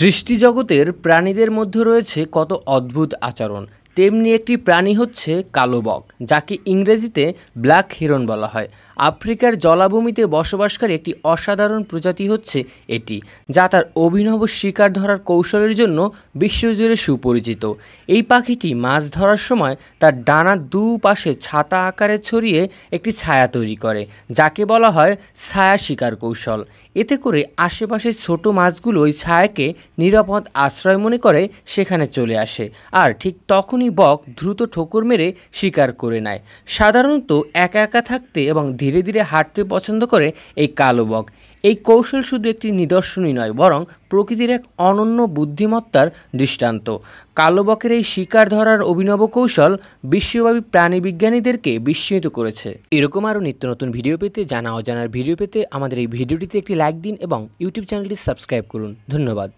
সৃষ্টিজগতের প্রাণীদের মধ্যে রয়েছে কত অদ্ভুত আচরণ, তেমনি একটি প্রাণী হচ্ছে কালো বক, যাকে ইংরেজিতে ব্ল্যাক হিরন বলা হয়। আফ্রিকার জলাভূমিতে বসবাসকারী একটি অসাধারণ প্রজাতি হচ্ছে এটি, যা তার অভিনব শিকার ধরার কৌশলের জন্য বিশ্বজুড়ে সুপরিচিত। এই পাখিটি মাছ ধরার সময় তার ডানার দুপাশে ছাতা আকারে ছড়িয়ে একটি ছায়া তৈরি করে, যাকে বলা হয় ছায়া শিকার কৌশল। এতে করে আশেপাশের ছোট মাছগুলো ওই ছায়াকে নিরাপদ আশ্রয় মনে করে সেখানে চলে আসে, আর ঠিক তখনই বক দ্রুত ঠোকর মেরে শিকার করে নেয়। সাধারণত একা একা থাকতে এবং ধীরে ধীরে হাঁটতে পছন্দ করে এই কালো বক। এই কৌশল শুধু একটি নিদর্শনই নয়, বরং প্রকৃতির এক অনন্য বুদ্ধিমত্তার দৃষ্টান্ত। কালো বকের এই শিকার ধরার অভিনব কৌশল বিশ্বব্যাপী প্রাণীবিজ্ঞানীদেরকে বিস্মিত করেছে। এরকম আরও নিত্য নতুন ভিডিও পেতে, জানা অজানার ভিডিও পেতে আমাদের এই ভিডিওটিতে একটি লাইক দিন এবং ইউটিউব চ্যানেলটি সাবস্ক্রাইব করুন। ধন্যবাদ।